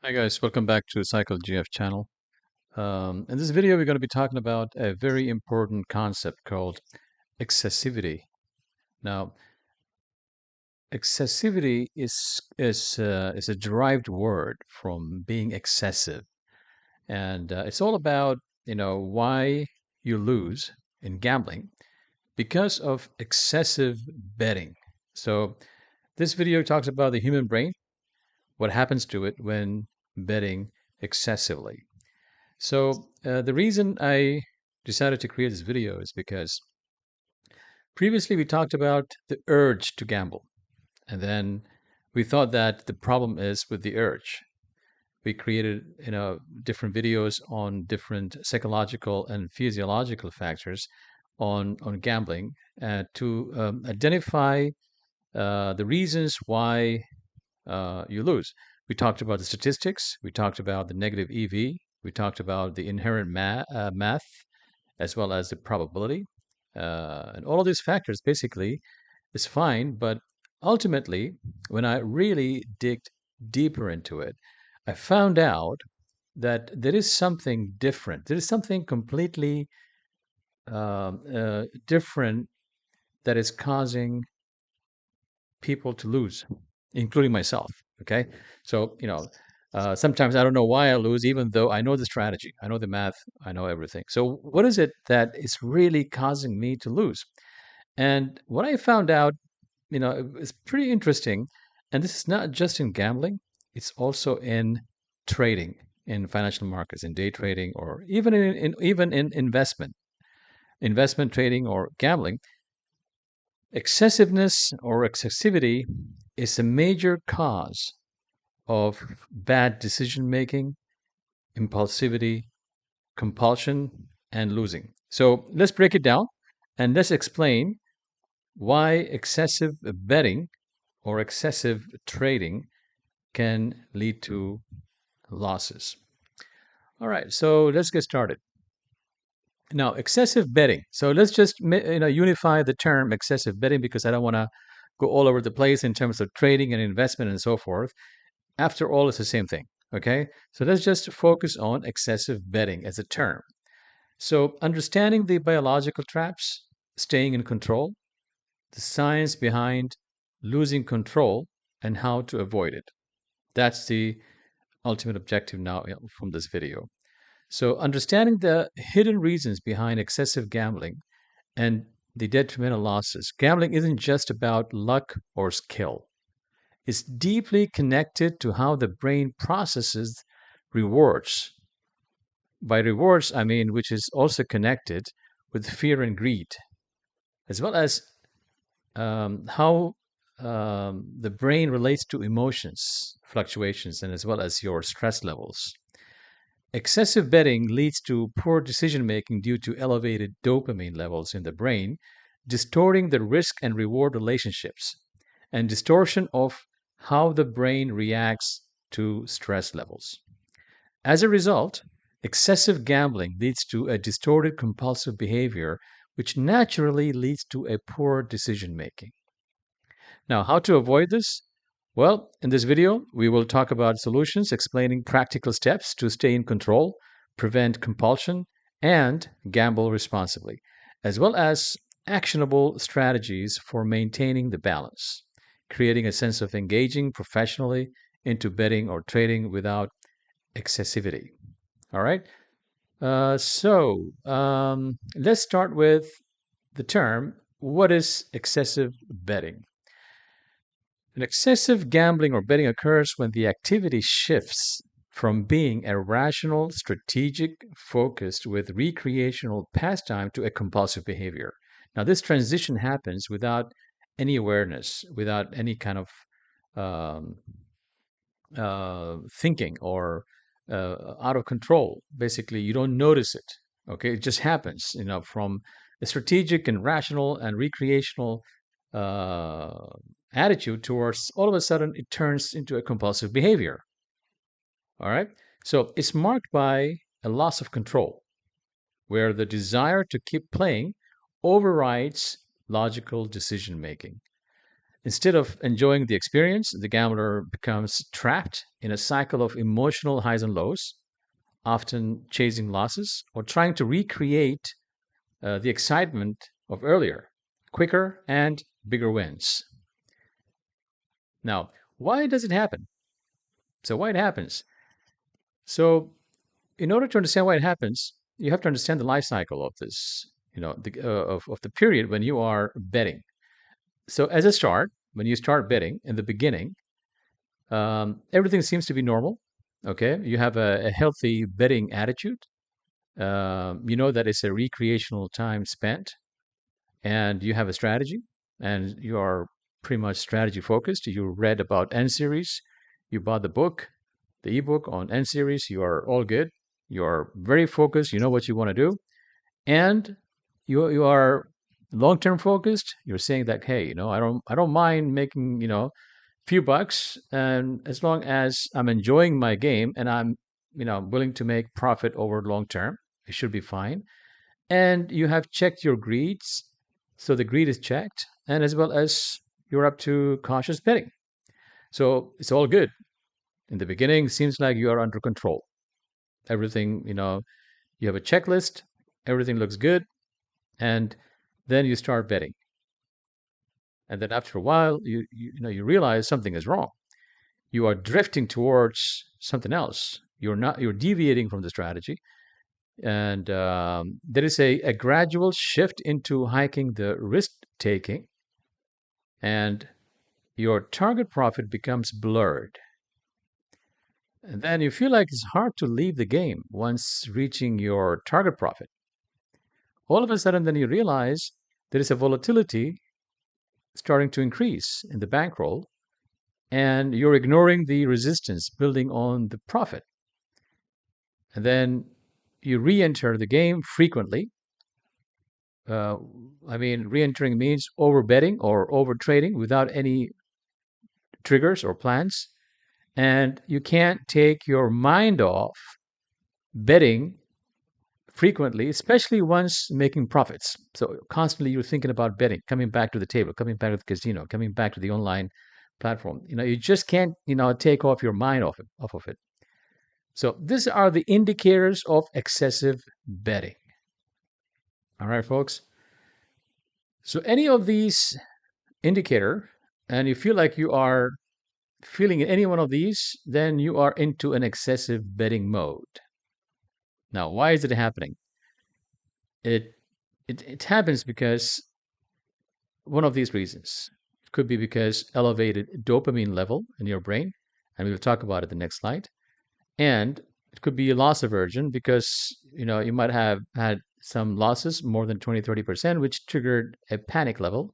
Hi guys, welcome back to Cycle GF channel. In this video, we're going to be talking about a very important concept called excessivity. Now, excessivity is a derived word from being excessive, and it's all about why you lose in gambling because of excessive betting. So, this video talks about the human brain, what happens to it when betting excessively. So the reason I decided to create this video is because previously we talked about the urge to gamble, and then we thought that the problem is with the urge. We created different videos on different psychological and physiological factors on gambling to identify the reasons why you lose. We talked about the statistics. We talked about the negative EV. We talked about the inherent math as well as the probability. And all of these factors basically is fine. But ultimately, when I really digged deeper into it, I found out that there is something different. There is something completely different that is causing people to lose, including myself. Okay. So, sometimes I don't know why I lose, even though I know the strategy, I know the math, I know everything. So, what is it that is really causing me to lose? And what I found out, is pretty interesting. And this is not just in gambling, it's also in trading, in financial markets, in day trading, or even in investment trading or gambling. Excessiveness or excessivity is a major cause of bad decision making, impulsivity, compulsion, and losing. So let's break it down and let's explain why excessive betting or excessive trading can lead to losses. All right, so let's get started. Now, excessive betting. So let's just unify the term excessive betting because I don't want to go all over the place in terms of trading and investment and so forth. After all, it's the same thing. Okay, so let's just focus on excessive betting as a term. So, understanding the biological traps, staying in control, the science behind losing control, and how to avoid it. That's the ultimate objective now from this video. So, understanding the hidden reasons behind excessive gambling and the detrimental losses. Gambling isn't just about luck or skill, it's deeply connected to how the brain processes rewards. By rewards, I mean which is also connected with fear and greed, as well as how the brain relates to emotions, fluctuations, and as well as your stress levels. Excessive betting leads to poor decision making due to elevated dopamine levels in the brain, distorting the risk and reward relationships, and distortion of how the brain reacts to stress levels. As a result, excessive gambling leads to a distorted compulsive behavior, which naturally leads to a poor decision making. Now, how to avoid this? Well, in this video, we will talk about solutions explaining practical steps to stay in control, prevent compulsion, and gamble responsibly, as well as actionable strategies for maintaining the balance, creating a sense of engaging professionally into betting or trading without excessivity. All right. Let's start with the term what is excessive betting? An excessive gambling or betting occurs when the activity shifts from being a rational, strategic, focused with recreational pastime to a compulsive behavior. Now, this transition happens without any awareness, without any kind of um, thinking or out of control. Basically, you don't notice it. Okay, it just happens. From a strategic and rational and recreational uh, attitude towards all of a sudden it turns into a compulsive behavior. All right, so it's marked by a loss of control, where the desire to keep playing overrides logical decision making. Instead of enjoying the experience, the gambler becomes trapped in a cycle of emotional highs and lows, often chasing losses or trying to recreate the excitement of earlier, quicker and bigger wins. Now, why does it happen? So, why it happens? So, in order to understand why it happens, you have to understand the life cycle of this, of the period when you are betting. So, as a start, when you start betting in the beginning, everything seems to be normal. Okay, you have a healthy betting attitude. You know that it's a recreational time spent, and you have a strategy, and you are pretty much strategy focused. You read about N series, you bought the book, the ebook on N series. You are all good. You are very focused. You know what you want to do, and you are long term focused. You're saying that, hey, I don't mind making few bucks, and as long as I'm enjoying my game and I'm willing to make profit over long term, it should be fine. And you have checked your greeds, so the greed is checked, and as well as you're up to cautious betting, so it's all good. In the beginning, it seems like you are under control. Everything, you have a checklist, everything looks good, and then you start betting, and then after a while you realize something is wrong. You are drifting towards something else. You're deviating from the strategy, and there is a gradual shift into hiking the risk taking, and your target profit becomes blurred. And then you feel like it's hard to leave the game once reaching your target profit. All of a sudden, then you realize there is a volatility starting to increase in the bankroll, and you're ignoring the resistance building on the profit. And then you re enter the game frequently. Uh, re entering means over betting or over trading without any triggers or plans. And you can't take your mind off betting frequently, especially once making profits. So constantly you're thinking about betting, coming back to the table, coming back to the casino, coming back to the online platform. You just can't, take off your mind off of it. So these are the indicators of excessive betting. All right, folks. So any of these indicator, and you feel like you are feeling any one of these, then you are into an excessive betting mode. Now, why is it happening? It happens because one of these reasons. It could be because elevated dopamine level in your brain, and we'll talk about it the next slide. And it could be loss aversion because you might have had some losses more than 20-30%, which triggered a panic level.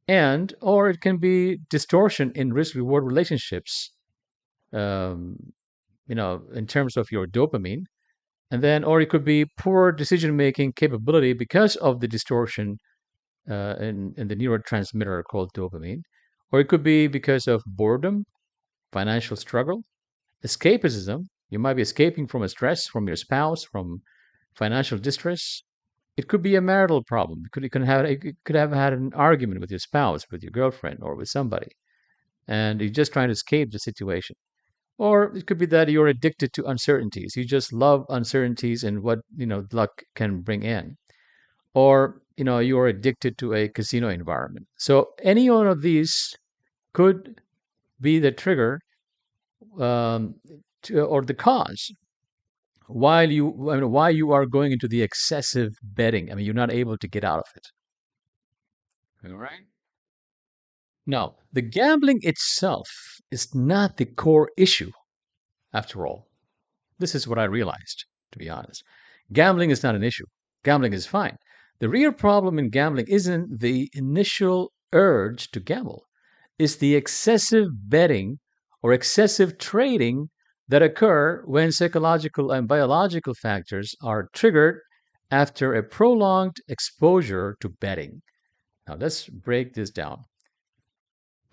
And or it can be distortion in risk reward relationships, um, in terms of your dopamine. And then, or it could be poor decision making capability because of the distortion in the neurotransmitter called dopamine. Or it could be because of boredom, financial struggle, escapism. You might be escaping from a stress from your spouse, from financial distress. It could be a marital problem. You could have had an argument with your spouse, with your girlfriend, or with somebody, and you're just trying to escape the situation. Or it could be that you're addicted to uncertainties. You just love uncertainties and what luck can bring in. Or you're addicted to a casino environment. So any one of these could be the trigger, um, or the cause why you are going into the excessive betting. You're not able to get out of it. All right. Now, the gambling itself is not the core issue, after all. This is what I realized, to be honest. Gambling is not an issue. Gambling is fine. The real problem in gambling isn't the initial urge to gamble, it's the excessive betting or excessive trading that occur when psychological and biological factors are triggered after a prolonged exposure to betting. Now, let's break this down.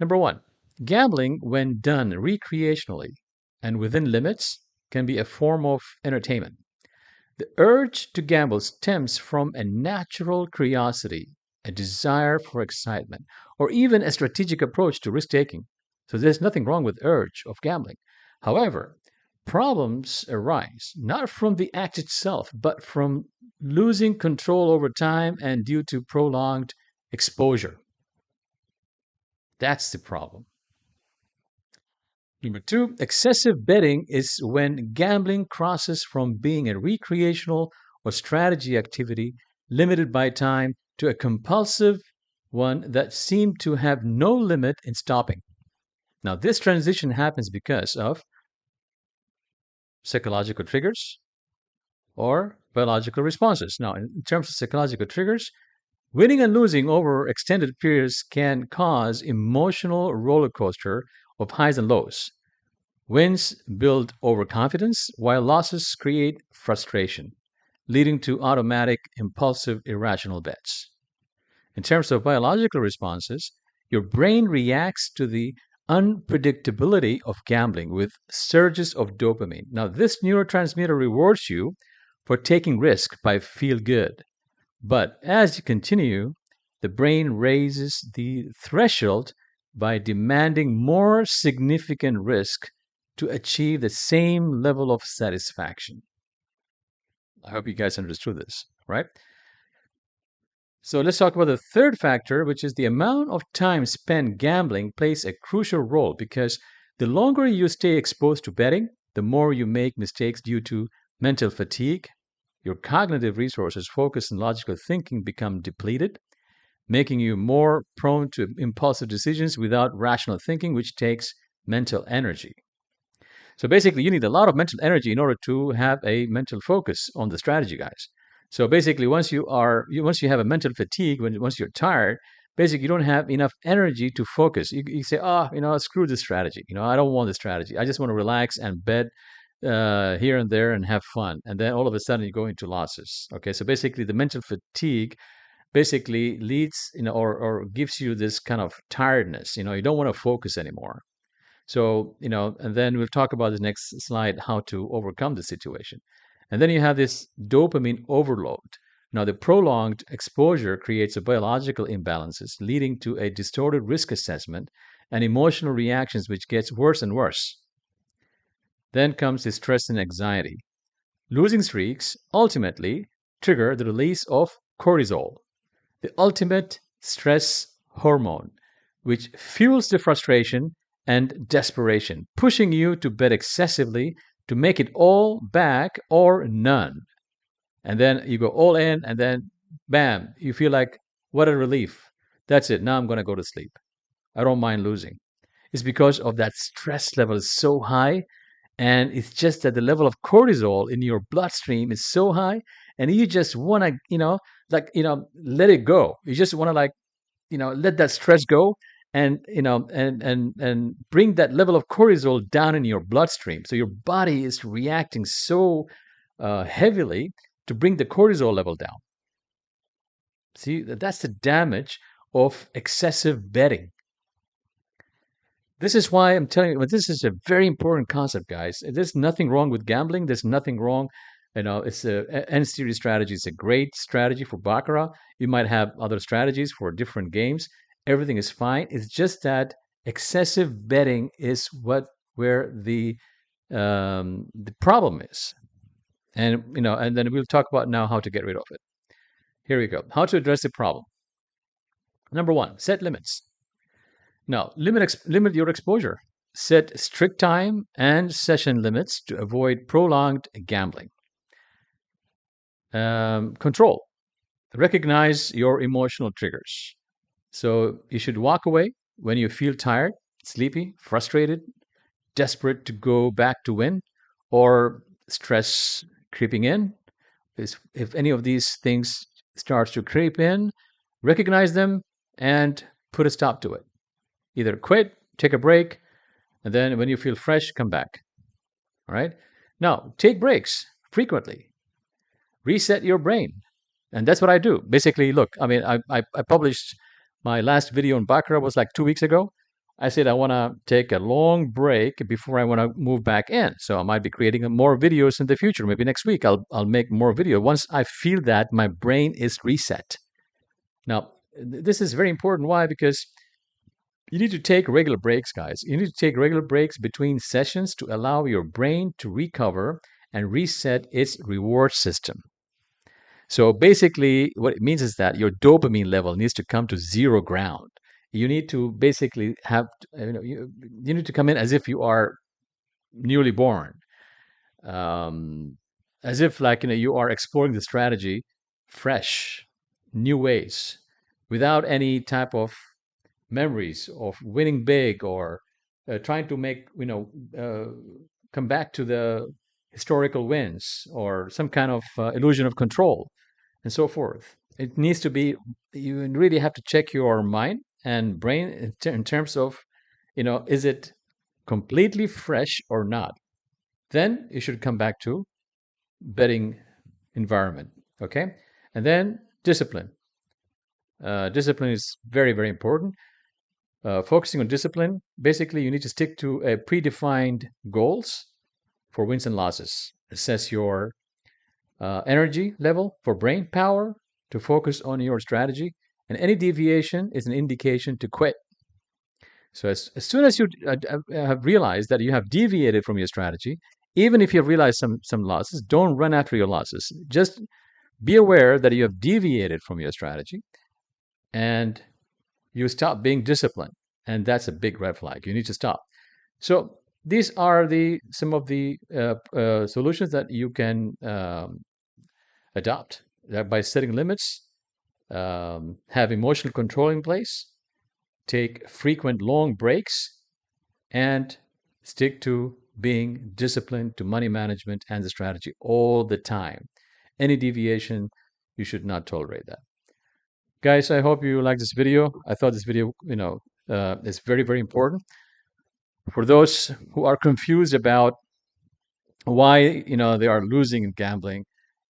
Number one, gambling, when done recreationally and within limits, can be a form of entertainment. The urge to gamble stems from a natural curiosity a desire for excitement, or even a strategic approach to risk taking. So there's nothing wrong with urge of gambling. However, problems arise not from the act itself, but from losing control over time and due to prolonged exposure. That's the problem. Number two, excessive betting is when gambling crosses from being a recreational or strategy activity limited by time to a compulsive one that seemed to have no limit in stopping. Now, this transition happens because of psychological triggers or biological responses. Now, in terms of psychological triggers, winning and losing over extended periods can cause emotional roller coaster of highs and lows. Wins build overconfidence, while losses create frustration, leading to automatic, impulsive, irrational bets. In terms of biological responses, your brain reacts to the unpredictability of gambling with surges of dopamine. Now, this neurotransmitter rewards you for taking risk by feel good. But as you continue, the brain raises the threshold by demanding more significant risk to achieve the same level of satisfaction. I hope you guys understood this, right? So let's talk about the third factor, which is the amount of time spent gambling plays a crucial role because the longer you stay exposed to betting, the more you make mistakes due to mental fatigue. Your cognitive resources, focus, and logical thinking become depleted, making you more prone to impulsive decisions without rational thinking, which takes mental energy. So basically, you need a lot of mental energy in order to have a mental focus on the strategy, guys. So basically, once you have a mental fatigue, once you're tired, basically you don't have enough energy to focus. You say, screw this strategy. I don't want this strategy. I just want to relax and bet here and there and have fun. And then all of a sudden you go into losses. Okay, so basically the mental fatigue basically leads, or gives you this kind of tiredness. You don't want to focus anymore. So, and then we'll talk about the next slide, how to overcome the situation. And then you have this dopamine overload. Now, the prolonged exposure creates a biological imbalances, leading to a distorted risk assessment and emotional reactions, which gets worse and worse. Then comes the stress and anxiety. Losing streaks ultimately trigger the release of cortisol, the ultimate stress hormone, which fuels the frustration and desperation, pushing you to bet excessively to make it all back or none. And then you go all in, and then bam, you feel like, what a relief. That's it. Now I'm going to go to sleep. I don't mind losing. It's because of that stress level is so high. And it's just that the level of cortisol in your bloodstream is so high. And you just want to, let it go. You just want to let that stress go and bring that level of cortisol down in your bloodstream. So your body is reacting so heavily to bring the cortisol level down. See, that's the damage of excessive betting. This is why I'm telling you, this is a very important concept, guys. There's nothing wrong with gambling. There's nothing wrong. It's a N-series strategy. It's a great strategy for Baccarat. You might have other strategies for different games. Everything is fine. It's just that excessive betting is where the problem is. And then we'll talk about now how to get rid of it. Here we go. How to address the problem. Number one, set limits. Now, limit your exposure. Set strict time and session limits to avoid prolonged gambling. Control. Recognize your emotional triggers. So you should walk away when you feel tired, sleepy, frustrated, desperate to go back to win, or stress creeping in. If any of these things starts to creep in, recognize them and put a stop to it. Either quit, take a break, and then when you feel fresh, come back. All right? Now, take breaks frequently. Reset your brain. And that's what I do. Basically, look, I published my last video on Baccarat was like 2 weeks ago. I said I want to take a long break before I want to move back in. So I might be creating more videos in the future. Maybe next week I'll make more video. Once I feel that my brain is reset. Now, this is very important. Why? Because you need to take regular breaks, guys. You need to take regular breaks between sessions to allow your brain to recover and reset its reward system. So basically, what it means is that your dopamine level needs to come to zero ground. You need to basically have, you need to come in as if you are newly born, um, as if like you are exploring the strategy fresh, new ways, without any type of memories of winning big or trying to make come back to the historical wins or some kind of illusion of control and so forth. It needs to be, you really have to check your mind and brain in terms of, is it completely fresh or not? Then you should come back to betting environment. Okay. And then discipline. Discipline is very, very important. Focusing on discipline, basically, you need to stick to a predefined goals for wins and losses. Assess your energy level for brain power to focus on your strategy, and any deviation is an indication to quit. So as soon as you have realized that you have deviated from your strategy, even if you have realized some losses, don't run after your losses. Just be aware that you have deviated from your strategy, and you stop being disciplined, and that's a big red flag. You need to stop. So these are some of the solutions that you can adopt by setting limits, have emotional control in place, take frequent long breaks, and stick to being disciplined to money management and the strategy all the time. Any deviation, you should not tolerate that. Guys, I hope you like this video. I thought this video, is very, very important. For those who are confused about why, they are losing in gambling,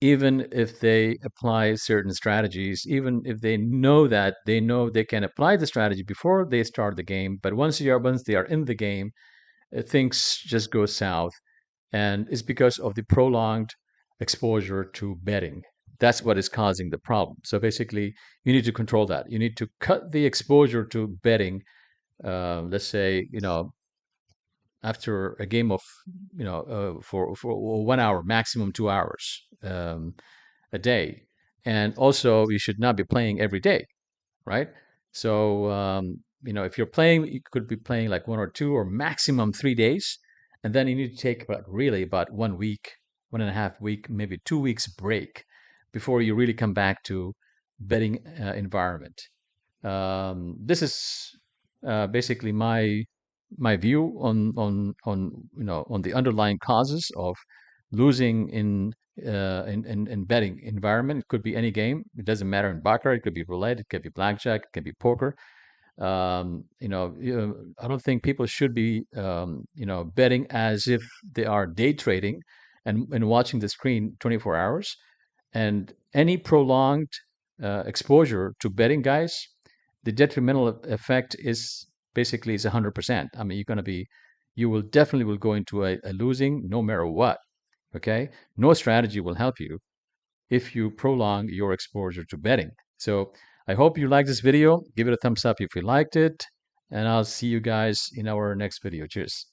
even if they apply certain strategies, even if they know they can apply the strategy before they start the game, but once they are in the game, things just go south, and it's because of the prolonged exposure to betting. That's what is causing the problem. So basically, you need to control that. You need to cut the exposure to betting. Let's say, after a game of, for 1 hour, maximum 2 hours a day. And also, you should not be playing every day, right? So, if you're playing, you could be playing like 1 or 2 or maximum 3 days. And then you need to take about 1 week, 1.5 week, maybe 2 weeks break before you really come back to betting environment. This is basically my view on the underlying causes of losing in betting environment. It could be any game. It doesn't matter in baccarat. It could be roulette. It could be blackjack. It could be poker. I don't think people should be betting as if they are day trading and watching the screen 24 hours. And any prolonged exposure to betting, guys, the detrimental effect is basically is 100%. I mean, you will definitely go into a losing no matter what. Okay, no strategy will help you if you prolong your exposure to betting. So I hope you liked this video. Give it a thumbs up if you liked it, and I'll see you guys in our next video. Cheers.